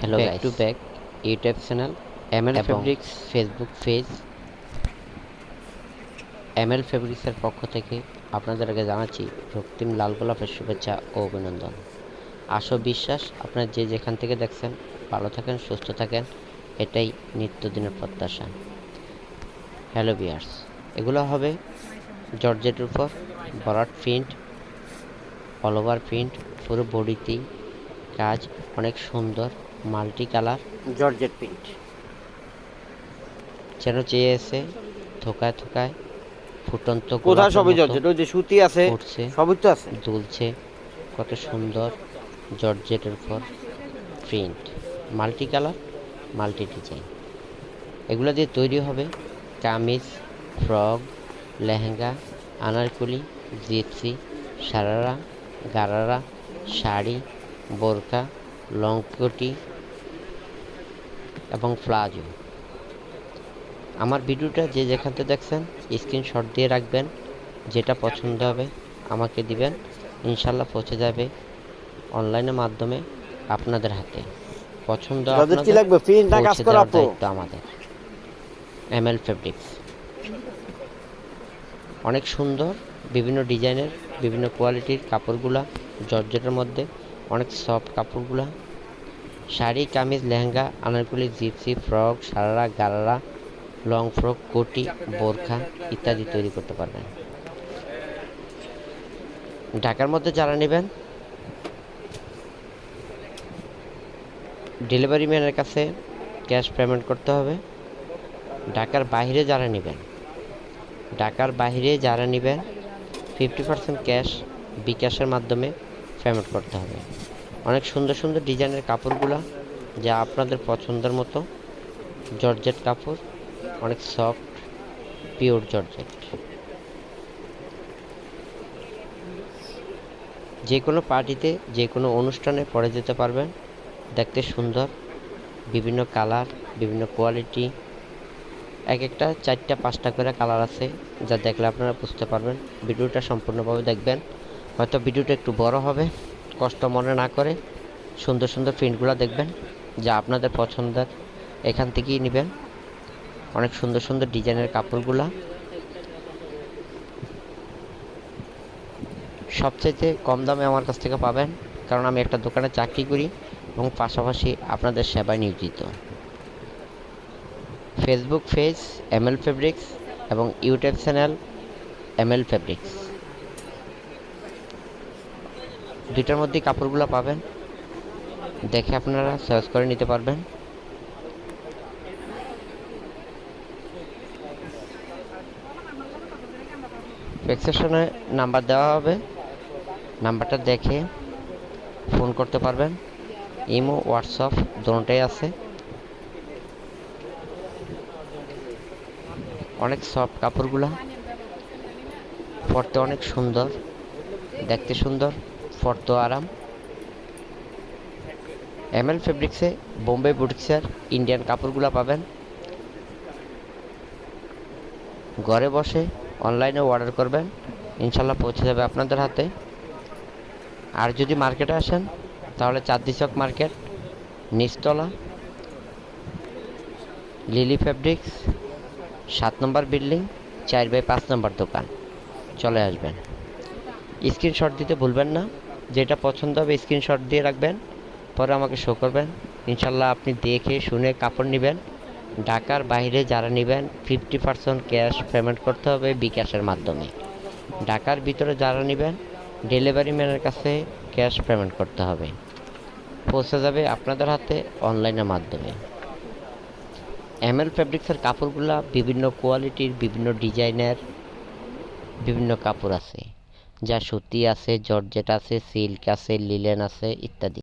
Hello back guys, to back YouTube channel ML এবং fabrics Facebook page ML ফেব্রিক্সের পক্ষ থেকে আপনাদেরকে জানাচ্ছি রক্তিম লাল গোলাপের শুভেচ্ছা ও অভিনন্দন। আশা বিশ্বাস আপনারা যে যেখান থেকে দেখছেন ভালো থাকেন, সুস্থ থাকেন, এটাই নিত্যদিনের প্রত্যাশা। হ্যালো ভিউয়ার্স, এগুলো হবে জর্জেটের উপর ভরাট প্রিন্ট, অল ওভার প্রিন্ট, পুরো বডিতেই কাজ, অনেক সুন্দর মাল্টি কালার জর্জেট প্রিন্ট যেন চেয়েছে থোকায় থোকায় ফুটন্ত কোথায় গোলাপের সবই মতো জর্জেট? ওই যে সুতি আছে, ফুটছে, সবই তো আছে। দুলছে। কত সুন্দর জর্জেটের উপর print, multi colour, multi design. এগুলো দিয়ে তৈরি হবে কামিজ, ফ্রক, লেহেঙ্গা, আনারকলি, জিপসি, সারারা, গারারা, শাড়ি, বোরকা, লং কোটি এবং প্লাজো। আমার ভিডিওটা যে যেখান থেকে দেখছেন স্ক্রিনশট দিয়ে রাখবেন, যেটা পছন্দ হবে আমাকে দিবেন, ইনশাল্লাহ পৌঁছে যাবে অনলাইনের মাধ্যমে আপনাদের হাতে। পছন্দ জর্জেট কি আপনাদের, লাগবে? প্রিন্ট না কাজ পৌঁছে করা দেওয়ার আপু? দায়িত্ব আমাদের। এমএল ফেব্রিক্স অনেক সুন্দর, বিভিন্ন ডিজাইনের, বিভিন্ন কোয়ালিটির কাপড়গুলা, জর্জেটের মধ্যে অনেক সফট কাপড়গুলা। Sari, kameez, lehenga, anarkali, gypsy, frock, sharara, gharara, long frock, কোটি, বোরখা ইত্যাদি তৈরি করতে পারবেন। ঢাকার মধ্যে যারা নেবেন ডেলিভারি ম্যানের কাছে ক্যাশ পেমেন্ট করতে হবে। ঢাকার বাইরে যারা নেবেন 50% ক্যাশ বিকাশের মাধ্যমে পেমেন্ট করতে হবে। অনেক সুন্দর সুন্দর ডিজাইনের কাপড়গুলো, যা আপনাদের পছন্দের মতো। জর্জেট কাপড়, অনেক সফট, পিওর জর্জেট। যে কোনো পার্টিতে, যে কোনো অনুষ্ঠানে পরে যেতে পারবেন। দেখতে সুন্দর, বিভিন্ন কালার, বিভিন্ন কোয়ালিটি, এক একটা 4টা 5টা করে কালার আছে, যা দেখলে আপনারা বুঝতে পারবেন। ভিডিওটা সম্পূর্ণভাবে দেখবেন। হয়তো ভিডিওটা একটু বড় হবে, কষ্ট মনে না করে সুন্দর সুন্দর প্রিন্টগুলো দেখবেন, যা আপনাদের পছন্দের, এখান থেকেই নেবেন। অনেক সুন্দর সুন্দর ডিজাইনের কাপড়গুলা সবচাইতে কম দামে আমার কাছ থেকে পাবেন, কারণ আমি একটা দোকানে চাকরি করি এবং পাশাপাশি আপনাদের সেবায় নিয়োজিত। ফেসবুক পেজ এমএল ফেব্রিক্স এবং ইউটিউব চ্যানেল এমএল ফেব্রিক্স, দুইটার মধ্যেই কাপড়গুলো পাবেন। দেখে আপনারা চয়েস করে নিতে পারবেন। সেকশনে নাম্বার দেওয়া হবে, নাম্বারটা দেখে ফোন করতে পারবেন। ইমো, হোয়াটসঅ্যাপ দুটোটাই আছে। অনেক সফট কাপড়গুলা, পরতে অনেক সুন্দর, দেখতে সুন্দর, পরতে আরাম। এমএল ফেব্রিক্সে বোম্বে বুটিক্সের ইন্ডিয়ান কাপড়গুলো পাবেন। ঘরে বসে অনলাইনে অর্ডার করবেন, ইনশাল্লাহ পৌঁছে যাবে আপনাদের হাতে। আর যদি মার্কেটে আসেন তাহলে চাঁদনী চক মার্কেট, নিচতলা, লিলি ফেব্রিক্স, 7 নম্বর বিল্ডিং, 4/5 নম্বর দোকান, চলে আসবেন। স্ক্রিনশট দিতে ভুলবেন না, যেটা পছন্দ হবে স্ক্রিনশট দিয়ে রাখবেন, পরে আমাকে শো করবেন। ইনশাল্লাহ আপনি দেখে শুনে কাপড় নেবেন। ঢাকার বাইরে যারা নেবেন 50% ক্যাশ পেমেন্ট করতে হবে বিকাশের মাধ্যমে। ঢাকার ভিতরে যারা নেবেন ডেলিভারি ম্যানের কাছে ক্যাশ পেমেন্ট করতে হবে, পৌঁছে যাবে আপনাদের হাতে অনলাইনের মাধ্যমে। এমএল ফেব্রিক্সের কাপড়গুলা বিভিন্ন কোয়ালিটির, বিভিন্ন ডিজাইনের, বিভিন্ন কাপড় আছে, যা সুতি আছে, জর্জেট আছে, সিল্ক আছে, লিলেন আছে ইত্যাদি।